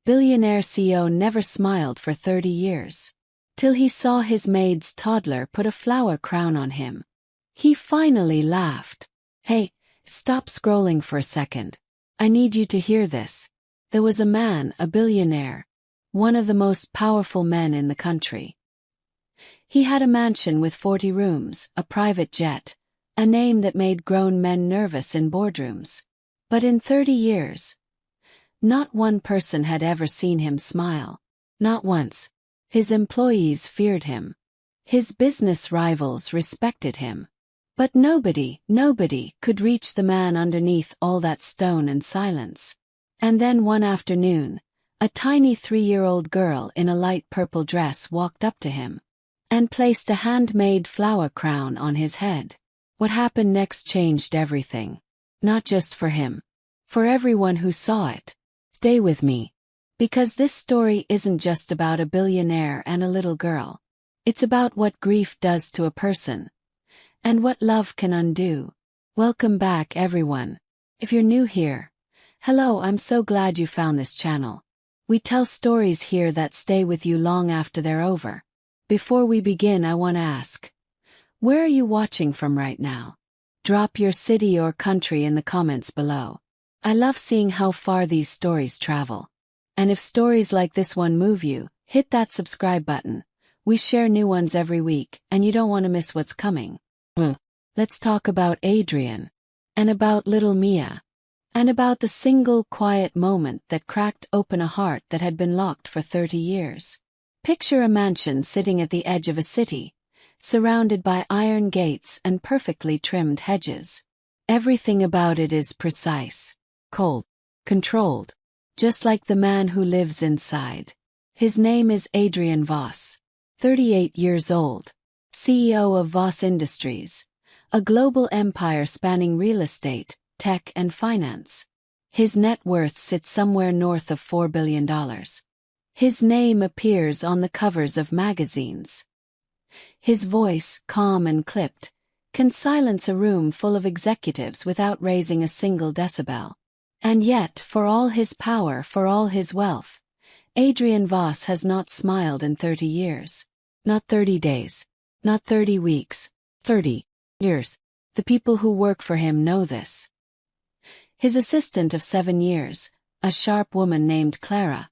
Billionaire CEO never smiled for 30 years. Till he saw his maid's toddler put a flower crown on him. He finally laughed. Hey, stop scrolling for a second. I need you to hear this. There was a man, a billionaire, one of the most powerful men in the country. He had a mansion with 40 rooms, a private jet, a name that made grown men nervous in boardrooms. But in 30 years, not one person had ever seen him smile. Not once. His employees feared him. His business rivals respected him. But nobody could reach the man underneath all that stone and silence. And then one afternoon, a tiny 3-year-old girl in a light purple dress walked up to him and placed a handmade flower crown on his head. What happened next changed everything. Not just for him. For everyone who saw it. Stay with me. Because this story isn't just about a billionaire and a little girl. It's about what grief does to a person. And what love can undo. Welcome back, everyone. If you're new here, hello, I'm so glad you found this channel. We tell stories here that stay with you long after they're over. Before we begin, I want to ask, where are you watching from right now? Drop your city or country in the comments below. I love seeing how far these stories travel. And if stories like this one move you, hit that subscribe button. We share new ones every week, and you don't want to miss what's coming. Let's talk about Adrian. And about little Mia. And about the single quiet moment that cracked open a heart that had been locked for 30 years. Picture a mansion sitting at the edge of a city, surrounded by iron gates and perfectly trimmed hedges. Everything about it is precise, cold, controlled. Just like the man who lives inside. His name is Adrian Voss, 38 years old, CEO of Voss Industries, a global empire spanning real estate, tech and finance. His net worth sits somewhere north of $4 billion. His name appears on the covers of magazines. His voice, calm and clipped, can silence a room full of executives without raising a single decibel. And yet, for all his power, for all his wealth, Adrian Voss has not smiled in 30 years. Not 30 days. Not 30 weeks. 30 years. The people who work for him know this. His assistant of 7 years, a sharp woman named Clara,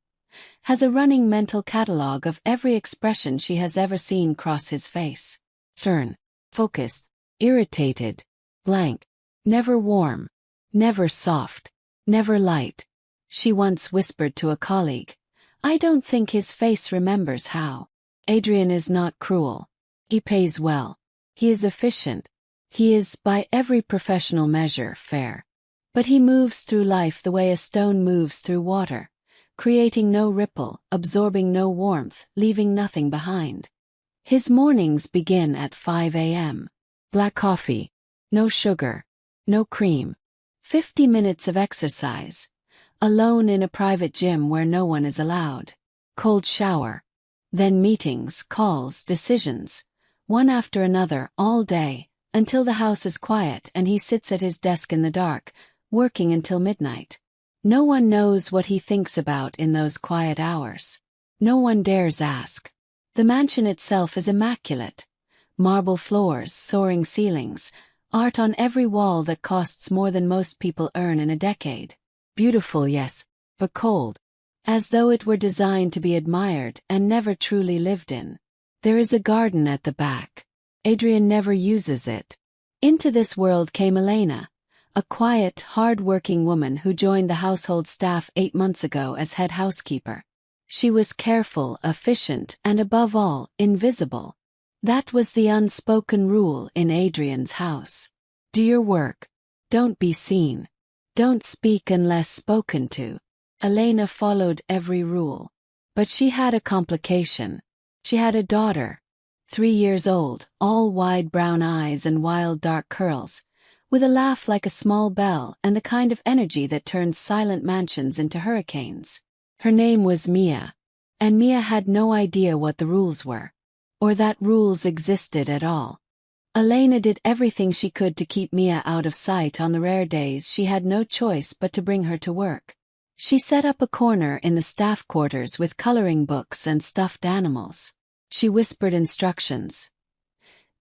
has a running mental catalogue of every expression she has ever seen cross his face. Stern, focused, irritated, blank, never warm, never soft. Never light. She once whispered to a colleague, I don't think his face remembers how. Adrian is not cruel. He pays well. He is efficient. He is, by every professional measure, fair. But he moves through life the way a stone moves through water, creating no ripple, absorbing no warmth, leaving nothing behind. His mornings begin at 5 a.m. Black coffee. No sugar. No cream. 50 minutes of exercise, alone in a private gym where no one is allowed. Cold shower. Then meetings, calls, decisions, one after another all day, until the house is quiet and he sits at his desk in the dark, working until midnight. No one knows what he thinks about in those quiet hours. No one dares ask. The mansion itself is immaculate. Marble floors, soaring ceilings, art on every wall that costs more than most people earn in a decade. Beautiful, yes, but cold. As though it were designed to be admired and never truly lived in. There is a garden at the back. Adrian never uses it. Into this world came Elena, a quiet, hard-working woman who joined the household staff 8 months ago as head housekeeper. She was careful, efficient, and above all, invisible. That was the unspoken rule in Adrian's house. Do your work. Don't be seen. Don't speak unless spoken to. Elena followed every rule. But she had a complication. She had a daughter, 3 years old, all wide brown eyes and wild dark curls, with a laugh like a small bell and the kind of energy that turns silent mansions into hurricanes. Her name was Mia. And Mia had no idea what the rules were. Or that rules existed at all. Elena did everything she could to keep Mia out of sight on the rare days she had no choice but to bring her to work. She set up a corner in the staff quarters with coloring books and stuffed animals. She whispered instructions.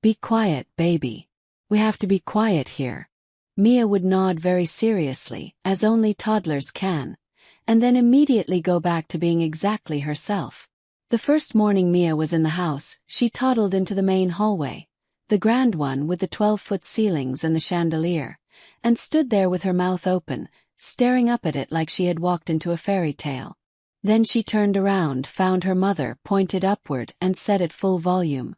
"Be quiet, baby. We have to be quiet here." Mia would nod very seriously, as only toddlers can, and then immediately go back to being exactly herself. The first morning Mia was in the house, she toddled into the main hallway, the grand one with the 12-foot ceilings and the chandelier, and stood there with her mouth open, staring up at it like she had walked into a fairy tale. Then she turned around, found her mother, pointed upward, and said at full volume,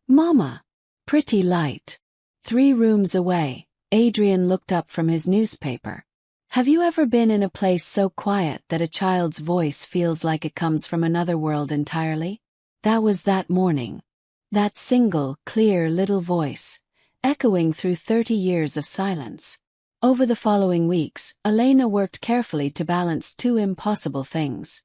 "Mama!" Pretty light. 3 rooms away, Adrian looked up from his newspaper. Have you ever been in a place so quiet that a child's voice feels like it comes from another world entirely? That was that morning. That single, clear little voice, echoing through 30 years of silence. Over the following weeks, Elena worked carefully to balance 2 impossible things: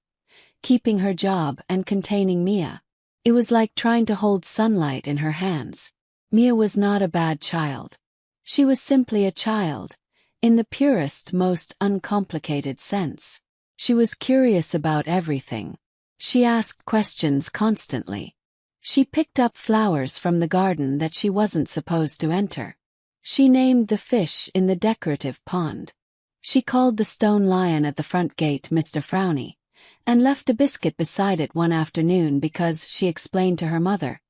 keeping her job and containing Mia. It was like trying to hold sunlight in her hands. Mia was not a bad child. She was simply a child, in the purest, most uncomplicated sense. She was curious about everything. She asked questions constantly. She picked up flowers from the garden that she wasn't supposed to enter. She named the fish in the decorative pond. She called the stone lion at the front gate Mr. Frowny, and left a biscuit beside it one afternoon because, she explained to her mother,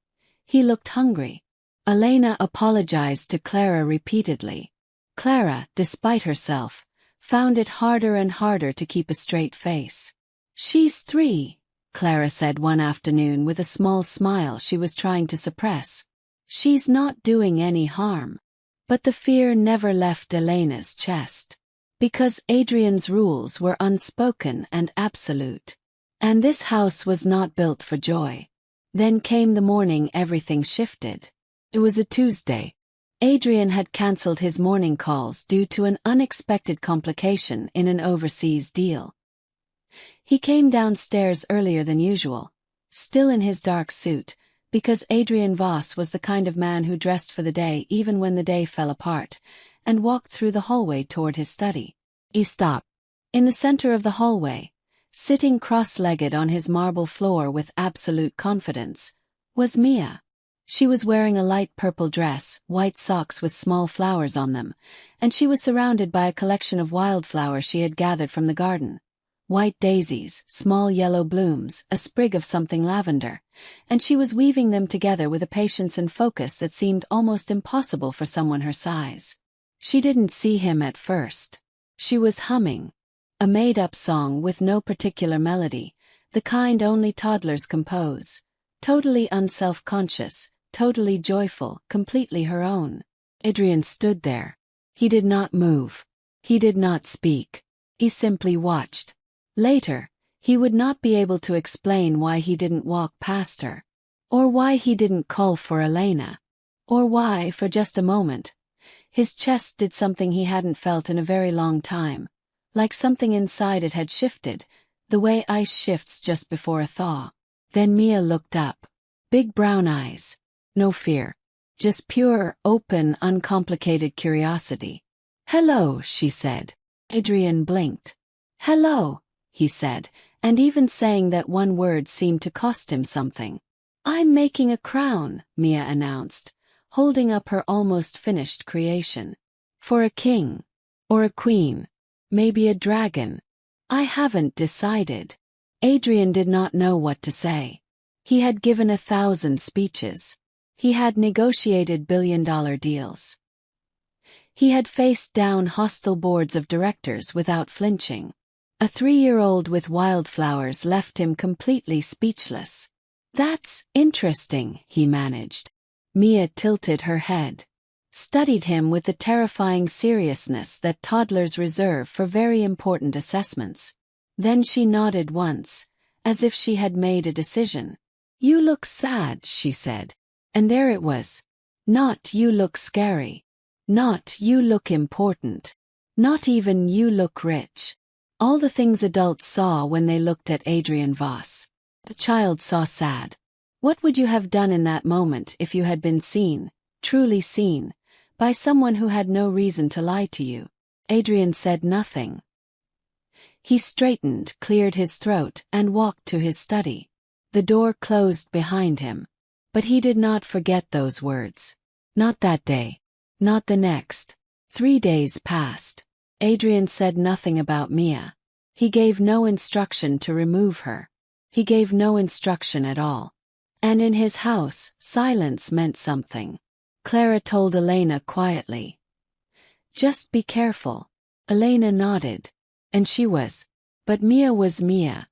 he looked hungry. Elena apologized to Clara repeatedly. Clara, despite herself, found it harder and harder to keep a straight face. "She's 3, Clara said one afternoon with a small smile she was trying to suppress. "She's not doing any harm." But the fear never left Elena's chest. Because Adrian's rules were unspoken and absolute. And this house was not built for joy. Then came the morning everything shifted. It was a Tuesday. Adrian had cancelled his morning calls due to an unexpected complication in an overseas deal. He came downstairs earlier than usual, still in his dark suit, because Adrian Voss was the kind of man who dressed for the day even when the day fell apart, and walked through the hallway toward his study. He stopped. In the center of the hallway, sitting cross-legged on his marble floor with absolute confidence, was Mia. She was wearing a light purple dress, white socks with small flowers on them, and she was surrounded by a collection of wildflowers she had gathered from the garden. White daisies, small yellow blooms, a sprig of something lavender, and she was weaving them together with a patience and focus that seemed almost impossible for someone her size. She didn't see him at first. She was humming. A made-up song with no particular melody, the kind only toddlers compose. Totally unself-conscious, totally joyful, completely her own. Adrian stood there. He did not move. He did not speak. He simply watched. Later, he would not be able to explain why he didn't walk past her, or why he didn't call for Elena, or why, for just a moment, his chest did something he hadn't felt in a very long time, like something inside it had shifted, the way ice shifts just before a thaw. Then Mia looked up. Big brown eyes. No fear. Just pure, open, uncomplicated curiosity. "Hello," she said. Adrian blinked. "Hello," he said, and even saying that one word seemed to cost him something. "I'm making a crown," Mia announced, holding up her almost finished creation. "For a king. Or a queen. Maybe a dragon. I haven't decided." Adrian did not know what to say. He had given 1,000 speeches. He had negotiated billion-dollar deals. He had faced down hostile boards of directors without flinching. A 3-year-old with wildflowers left him completely speechless. "That's interesting," he managed. Mia tilted her head. Studied him with the terrifying seriousness that toddlers reserve for very important assessments. Then she nodded once, as if she had made a decision. "You look sad," she said. And there it was. Not "you look scary." Not "you look important." Not even "you look rich." All the things adults saw when they looked at Adrian Voss. The child saw sad. What would you have done in that moment if you had been seen, truly seen, by someone who had no reason to lie to you? Adrian said nothing. He straightened, cleared his throat, and walked to his study. The door closed behind him. But he did not forget those words. Not that day. Not the next. 3 days passed. Adrian said nothing about Mia. He gave no instruction to remove her. He gave no instruction at all. And in his house, silence meant something. Clara told Elena quietly. "Just be careful." Elena nodded. And she was. But Mia was Mia.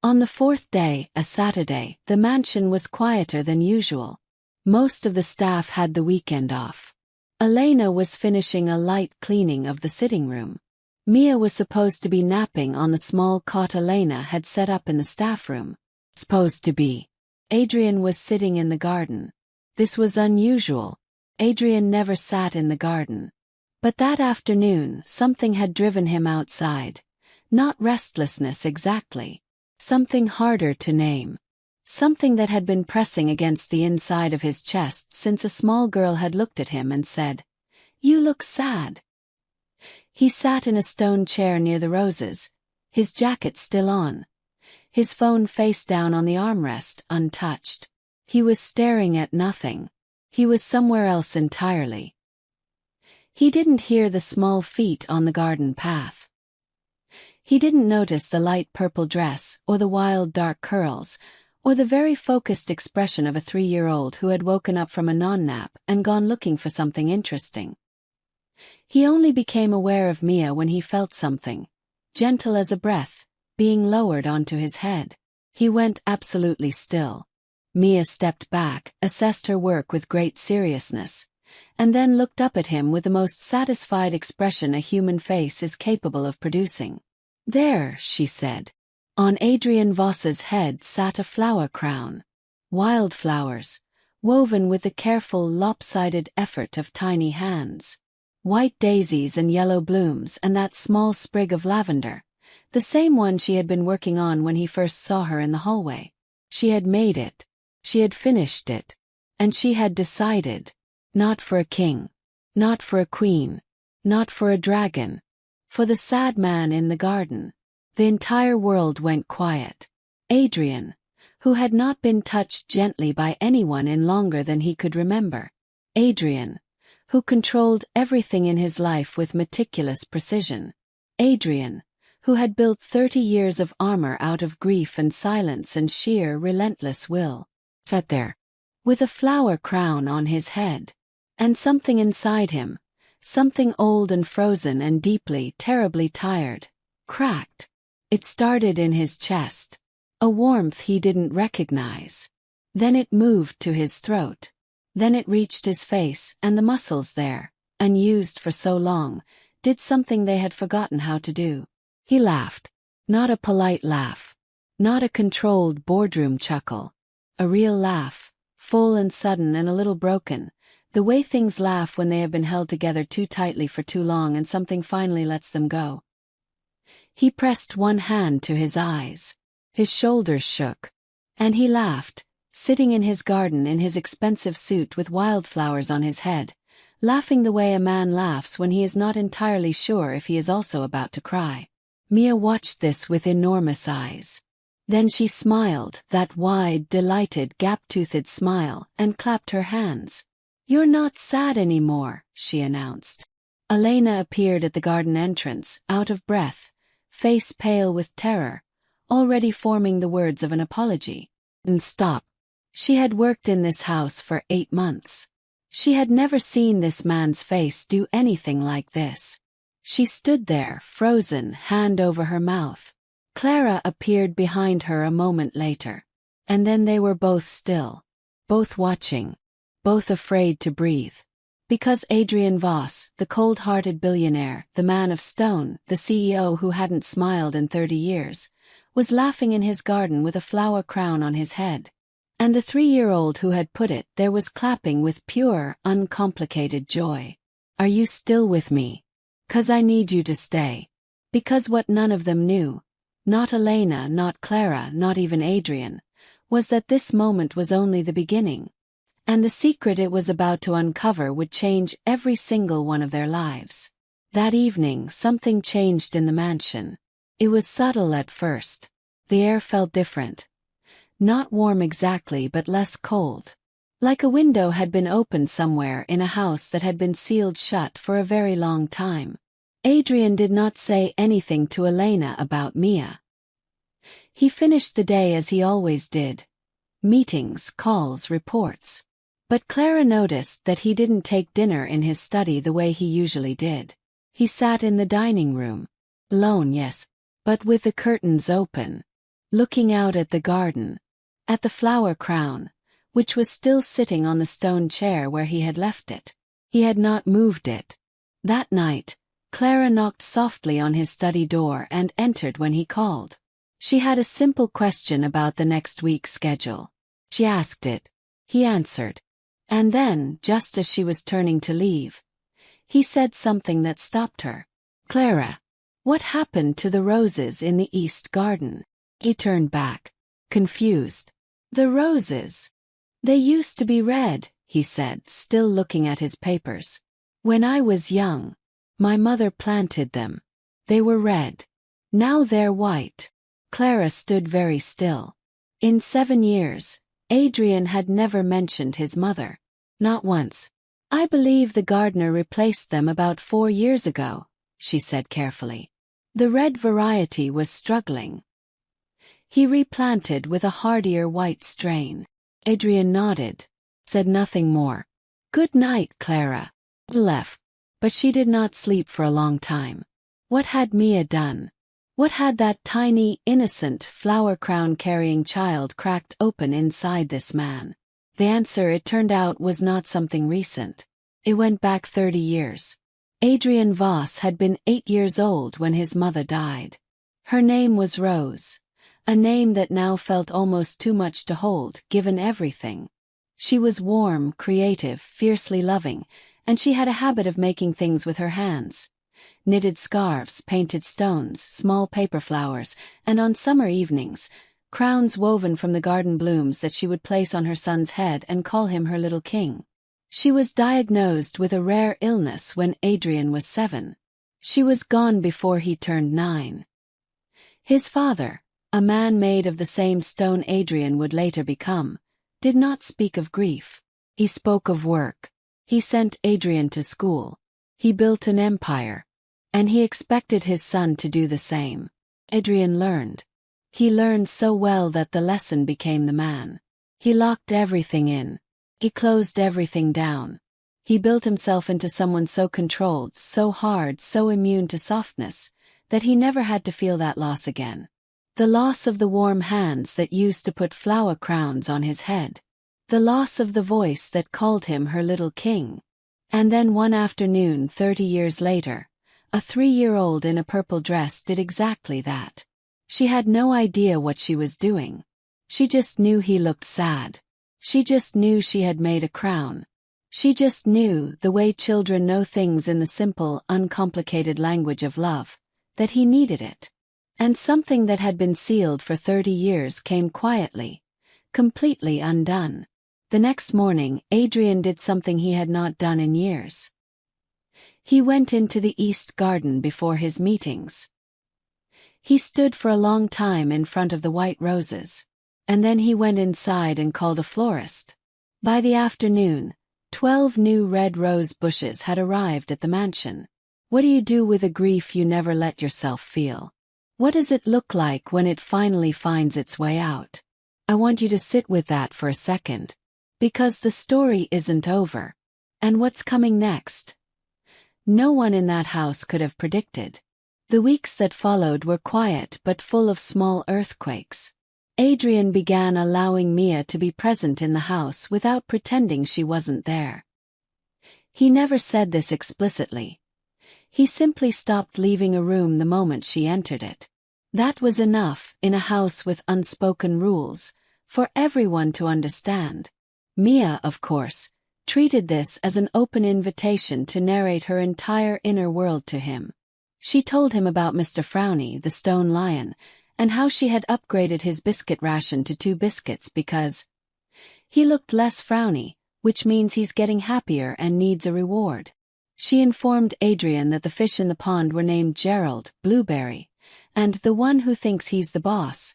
On the 4th day, a Saturday, the mansion was quieter than usual. Most of the staff had the weekend off. Elena was finishing a light cleaning of the sitting room. Mia was supposed to be napping on the small cot Elena had set up in the staff room. Supposed to be. Adrian was sitting in the garden. This was unusual. Adrian never sat in the garden. But that afternoon, something had driven him outside. Not restlessness exactly. Something harder to name. Something that had been pressing against the inside of his chest since a small girl had looked at him and said, "You look sad." He sat in a stone chair near the roses, his jacket still on. His phone face down on the armrest, untouched. He was staring at nothing. He was somewhere else entirely. He didn't hear the small feet on the garden path. He didn't notice the light purple dress, or the wild dark curls, or the very focused expression of a 3-year-old who had woken up from a non-nap and gone looking for something interesting. He only became aware of Mia when he felt something, gentle as a breath, being lowered onto his head. He went absolutely still. Mia stepped back, assessed her work with great seriousness, and then looked up at him with the most satisfied expression a human face is capable of producing. "There," she said. On Adrian Voss's head sat a flower crown. Wildflowers, woven with the careful, lopsided effort of tiny hands. White daisies and yellow blooms and that small sprig of lavender, the same one she had been working on when he first saw her in the hallway. She had made it. She had finished it. And she had decided. Not for a king. Not for a queen. Not for a dragon. For the sad man in the garden. The entire world went quiet. Adrian, who had not been touched gently by anyone in longer than he could remember. Adrian, who controlled everything in his life with meticulous precision. Adrian, who had built 30 years of armor out of grief and silence and sheer, relentless will, sat there, with a flower crown on his head. And something inside him, something old and frozen and deeply, terribly tired, cracked. It started in his chest. A warmth he didn't recognize. Then it moved to his throat. Then it reached his face, and the muscles there, unused for so long, did something they had forgotten how to do. He laughed. Not a polite laugh. Not a controlled boardroom chuckle. A real laugh, full and sudden and a little broken, the way things laugh when they have been held together too tightly for too long and something finally lets them go. He pressed one hand to his eyes. His shoulders shook. And he laughed, sitting in his garden in his expensive suit with wildflowers on his head, laughing the way a man laughs when he is not entirely sure if he is also about to cry. Mia watched this with enormous eyes. Then she smiled, that wide, delighted, gap-toothed smile, and clapped her hands. "You're not sad anymore," she announced. Elena appeared at the garden entrance, out of breath, face pale with terror, already forming the words of an apology. And stop. She had worked in this house for 8 months. She had never seen this man's face do anything like this. She stood there, frozen, hand over her mouth. Clara appeared behind her a moment later. And then they were both still. Both watching. Both afraid to breathe. Because Adrian Voss, the cold-hearted billionaire, the man of stone, the CEO who hadn't smiled in 30 years, was laughing in his garden with a flower crown on his head. And the 3-year-old who had put it there was clapping with pure, uncomplicated joy. "Are you still with me? 'Cause I need you to stay." Because what none of them knew, not Elena, not Clara, not even Adrian, was that this moment was only the beginning. And the secret it was about to uncover would change every single one of their lives. That evening something changed in the mansion. It was subtle at first. The air felt different. Not warm exactly, but less cold. Like a window had been opened somewhere in a house that had been sealed shut for a very long time. Adrian did not say anything to Elena about Mia. He finished the day as he always did. Meetings, calls, reports. But Clara noticed that he didn't take dinner in his study the way he usually did. He sat in the dining room. Alone, yes, but with the curtains open. Looking out at the garden. At the flower crown, which was still sitting on the stone chair where he had left it. He had not moved it. That night, Clara knocked softly on his study door and entered when he called. She had a simple question about the next week's schedule. She asked it. He answered. And then, just as she was turning to leave, he said something that stopped her. "Clara, what happened to the roses in the east garden?" He turned back, confused. "The roses? They used to be red," he said, still looking at his papers. "When I was young, my mother planted them. They were red. Now they're white." Clara stood very still. In 7 years, Adrian had never mentioned his mother. Not once. "I believe the gardener replaced them about 4 years ago," she said carefully. The red variety was struggling. He replanted with a hardier white strain. Adrian nodded, said nothing more. "Good night, Clara." Left. But she did not sleep for a long time. What had Mia done? What had that tiny, innocent, flower-crown-carrying child cracked open inside this man? The answer, it turned out, was not something recent. It went back 30 years. Adrian Voss had been 8 years old when his mother died. Her name was Rose, a name that now felt almost too much to hold, given everything. She was warm, creative, fiercely loving, and she had a habit of making things with her hands. Knitted scarves, painted stones, small paper flowers, and on summer evenings, crowns woven from the garden blooms that she would place on her son's head and call him her little king. She was diagnosed with a rare illness when Adrian was 7. She was gone before he turned 9. His father, a man made of the same stone Adrian would later become, did not speak of grief. He spoke of work. He sent Adrian to school. He built an empire. And he expected his son to do the same. Adrian learned. He learned so well that the lesson became the man. He locked everything in. He closed everything down. He built himself into someone so controlled, so hard, so immune to softness, that he never had to feel that loss again. The loss of the warm hands that used to put flower crowns on his head. The loss of the voice that called him her little king. And then one afternoon 30 years later, a 3-year-old in a purple dress did exactly that. She had no idea what she was doing. She just knew he looked sad. She just knew she had made a crown. She just knew, the way children know things in the simple, uncomplicated language of love, that he needed it. And something that had been sealed for 30 years came quietly, completely undone. The next morning, Adrian did something he had not done in years. He went into the east garden before his meetings. He stood for a long time in front of the white roses, and then he went inside and called a florist. By the afternoon, 12 new red rose bushes had arrived at the mansion. What do you do with a grief you never let yourself feel? What does it look like when it finally finds its way out? I want you to sit with that for a second. Because the story isn't over. And what's coming next? No one in that house could have predicted. The weeks that followed were quiet but full of small earthquakes. Adrian began allowing Mia to be present in the house without pretending she wasn't there. He never said this explicitly. He simply stopped leaving a room the moment she entered it. That was enough, in a house with unspoken rules, for everyone to understand. Mia, of course, treated this as an open invitation to narrate her entire inner world to him. She told him about Mr. Frowny, the stone lion, and how she had upgraded his biscuit ration to 2 biscuits because he looked less frowny, which means he's getting happier and needs a reward. She informed Adrian that the fish in the pond were named Gerald, Blueberry, And the one who thinks he's the boss.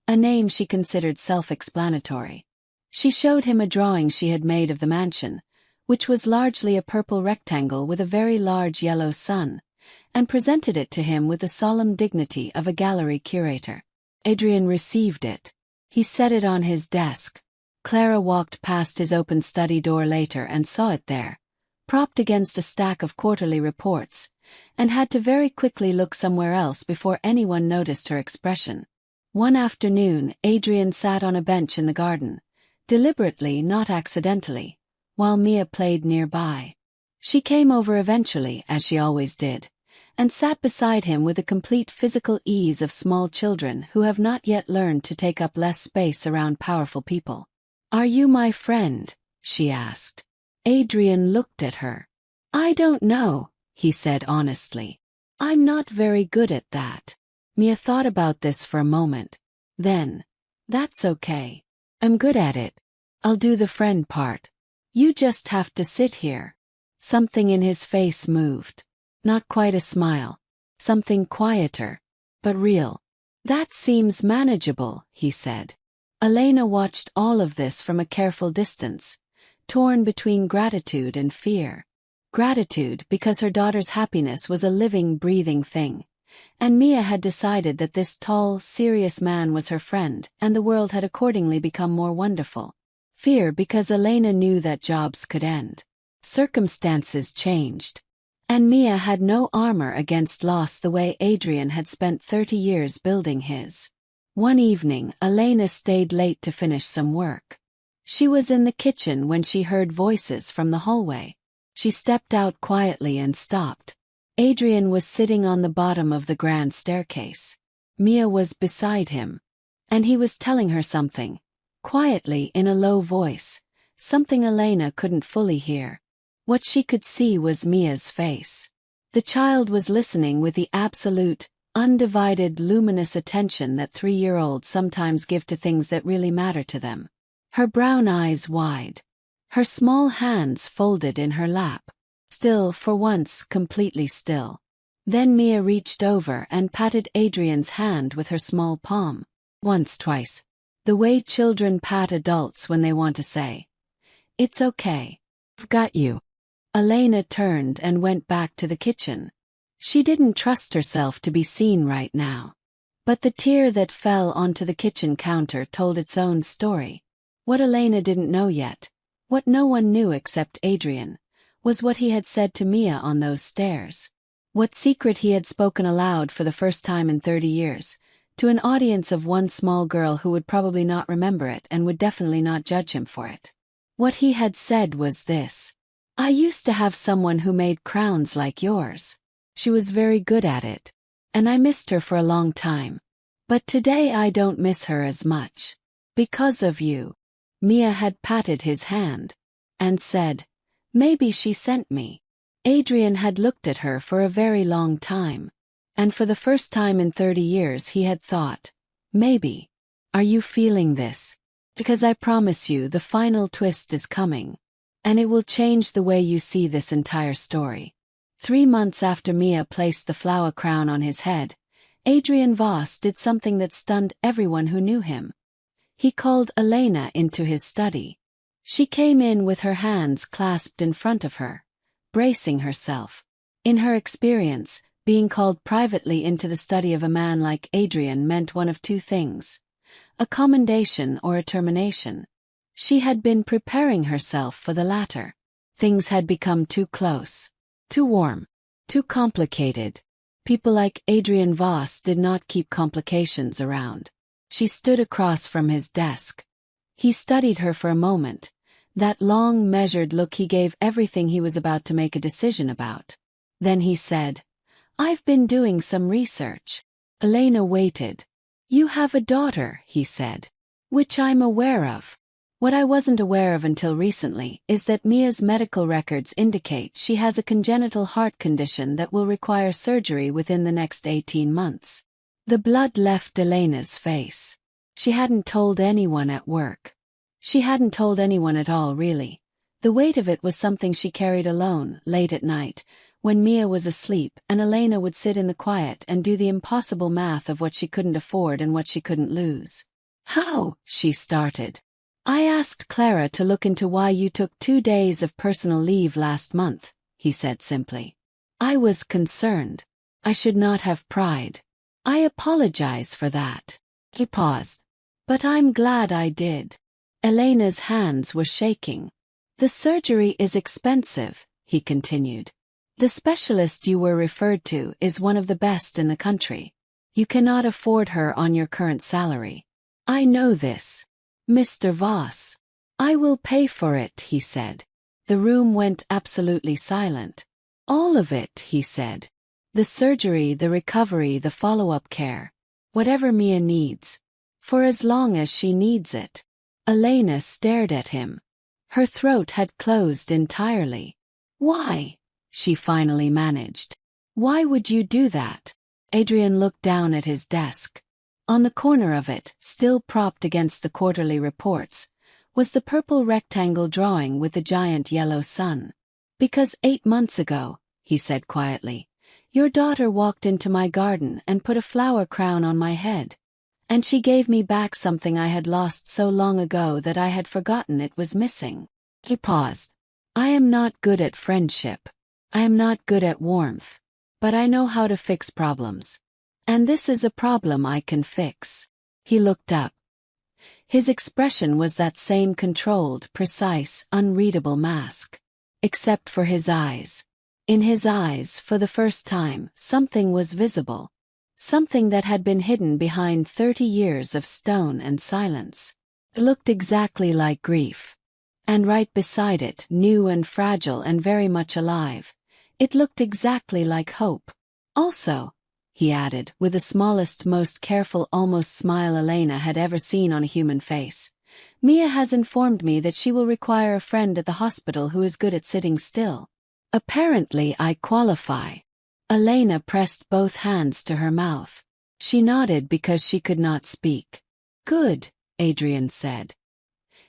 A name she considered self-explanatory. She showed him a drawing she had made of the mansion, which was largely a purple rectangle with a very large yellow sun, and presented it to him with the solemn dignity of a gallery curator. Adrian received it. He set it on his desk. Clara walked past his open study door later and saw it there, propped against a stack of quarterly reports, and had to very quickly look somewhere else before anyone noticed her expression. One afternoon, Adrian sat on a bench in the garden, deliberately, not accidentally, while Mia played nearby. She came over eventually, as she always did, and sat beside him with the complete physical ease of small children who have not yet learned to take up less space around powerful people. "Are you my friend?" she asked. Adrian looked at her. "I don't know," he said honestly. "I'm not very good at that." Mia thought about this for a moment. Then, "That's okay. I'm good at it. I'll do the friend part. You just have to sit here." Something in his face moved. Not quite a smile. Something quieter, but real. "That seems manageable," he said. Elena watched all of this from a careful distance, torn between gratitude and fear. Gratitude because her daughter's happiness was a living, breathing thing, and Mia had decided that this tall, serious man was her friend, and the world had accordingly become more wonderful. Fear because Elena knew that jobs could end. Circumstances changed. And Mia had no armor against loss the way Adrian had spent 30 years building his. One evening, Elena stayed late to finish some work. She was in the kitchen when she heard voices from the hallway. She stepped out quietly and stopped. Adrian was sitting on the bottom of the grand staircase. Mia was beside him. And he was telling her something, quietly in a low voice, something Elena couldn't fully hear. What she could see was Mia's face. The child was listening with the absolute, undivided, luminous attention that 3-year-olds sometimes give to things that really matter to them. Her brown eyes wide. Her small hands folded in her lap. Still, for once, completely still. Then Mia reached over and patted Adrian's hand with her small palm. Once, twice. The way children pat adults when they want to say, "It's okay. I've got you." Elena turned and went back to the kitchen. She didn't trust herself to be seen right now. But the tear that fell onto the kitchen counter told its own story. What Elena didn't know yet, what no one knew except Adrian, was what he had said to Mia on those stairs. What secret he had spoken aloud for the first time in 30 years, to an audience of one small girl who would probably not remember it and would definitely not judge him for it. What he had said was this: "I used to have someone who made crowns like yours. She was very good at it. And I missed her for a long time. But today I don't miss her as much. Because of you." Mia had patted his hand. And said, "Maybe she sent me." Adrian had looked at her for a very long time. And for the first time in 30 years he had thought, maybe. "Are you feeling this? Because I promise you the final twist is coming. And it will change the way you see this entire story." 3 months after Mia placed the flower crown on his head, Adrian Voss did something that stunned everyone who knew him. He called Elena into his study. She came in with her hands clasped in front of her, bracing herself. In her experience, being called privately into the study of a man like Adrian meant one of two things: a commendation or a termination. She had been preparing herself for the latter. Things had become too close, too warm, too complicated. People like Adrian Voss did not keep complications around. She stood across from his desk. He studied her for a moment, that long, measured look he gave everything he was about to make a decision about. Then he said, "I've been doing some research." Elena waited. "You have a daughter," he said. "Which I'm aware of. What I wasn't aware of until recently is that Mia's medical records indicate she has a congenital heart condition that will require surgery within the next 18 months. The blood left Elena's face. She hadn't told anyone at work. She hadn't told anyone at all, really. The weight of it was something she carried alone, late at night, when Mia was asleep and Elena would sit in the quiet and do the impossible math of what she couldn't afford and what she couldn't lose. How? She started. I asked Clara to look into why you took 2 days of personal leave last month, he said simply. I was concerned. I should not have pried. I apologize for that. He paused. But I'm glad I did. Elena's hands were shaking. The surgery is expensive, he continued. The specialist you were referred to is one of the best in the country. You cannot afford her on your current salary. I know this. Mr. Voss. I will pay for it, he said. The room went absolutely silent. All of it, he said. The surgery, the recovery, the follow-up care. Whatever Mia needs. For as long as she needs it. Elena stared at him. Her throat had closed entirely. Why? She finally managed. Why would you do that? Adrian looked down at his desk. On the corner of it, still propped against the quarterly reports, was the purple rectangle drawing with the giant yellow sun. Because 8 months ago, he said quietly, your daughter walked into my garden and put a flower crown on my head. And she gave me back something I had lost so long ago that I had forgotten it was missing. He paused. I am not good at friendship. I am not good at warmth. But I know how to fix problems. And this is a problem I can fix. He looked up. His expression was that same controlled, precise, unreadable mask. Except for his eyes. In his eyes, for the first time, something was visible. Something that had been hidden behind 30 years of stone and silence. It looked exactly like grief. And right beside it, new and fragile and very much alive, it looked exactly like hope. Also, he added, with the smallest, most careful, almost smile Elena had ever seen on a human face, Mia has informed me that she will require a friend at the hospital who is good at sitting still. Apparently I qualify. Elena pressed both hands to her mouth. She nodded because she could not speak. Good, Adrian said.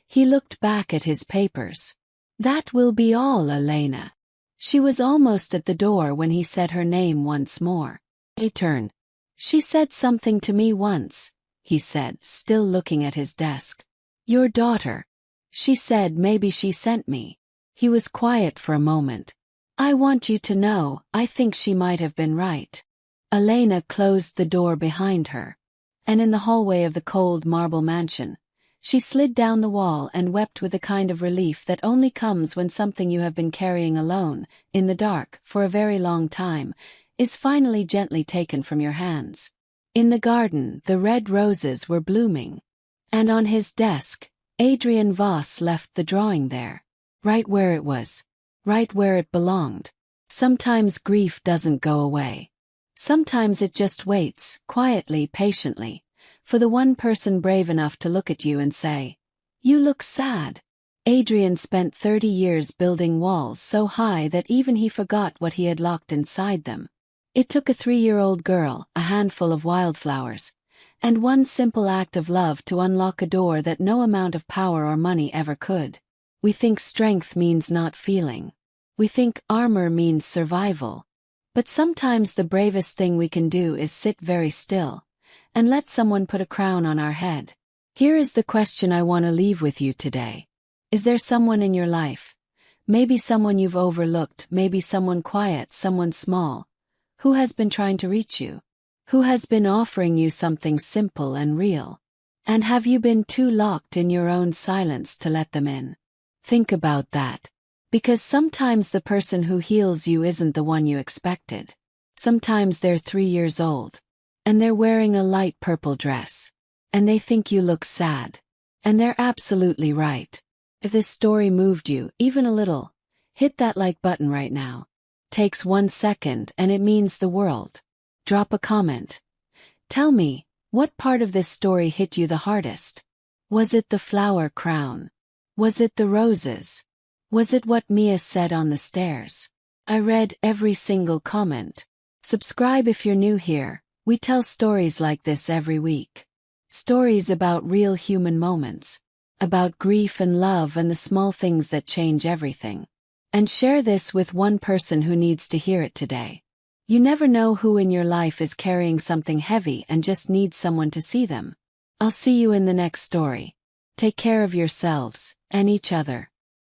He looked back at his papers. That will be all, Elena. She was almost at the door when he said her name once more. He turned. She said something to me once, he said, still looking at his desk. Your daughter. She said maybe she sent me. He was quiet for a moment. I want you to know, I think she might have been right. Elena closed the door behind her. And in the hallway of the cold marble mansion, she slid down the wall and wept with the kind of relief that only comes when something you have been carrying alone, in the dark, for a very long time, is finally gently taken from your hands. In the garden, the red roses were blooming. And on his desk, Adrian Voss left the drawing there. Right where it was. Right where it belonged. Sometimes grief doesn't go away. Sometimes it just waits, quietly, patiently, for the one person brave enough to look at you and say, you look sad. Adrian spent 30 years building walls so high that even he forgot what he had locked inside them. It took a 3-year-old girl, a handful of wildflowers, and one simple act of love to unlock a door that no amount of power or money ever could. We think strength means not feeling. We think armor means survival. But sometimes the bravest thing we can do is sit very still and let someone put a crown on our head. Here is the question I want to leave with you today. Is there someone in your life, maybe someone you've overlooked, maybe someone quiet, someone small, who has been trying to reach you? Who has been offering you something simple and real? And have you been too locked in your own silence to let them in? Think about that. Because sometimes the person who heals you isn't the one you expected. Sometimes they're 3 years old. And they're wearing a light purple dress. And they think you look sad. And they're absolutely right. If this story moved you, even a little, hit that like button right now. Takes 1 second and it means the world. Drop a comment. Tell me, what part of this story hit you the hardest? Was it the flower crown? Was it the roses? Was it what Mia said on the stairs? I read every single comment. Subscribe if you're new here. We tell stories like this every week. Stories about real human moments. About grief and love and the small things that change everything. And share this with one person who needs to hear it today. You never know who in your life is carrying something heavy and just needs someone to see them. I'll see you in the next story. Take care of yourselves and each other.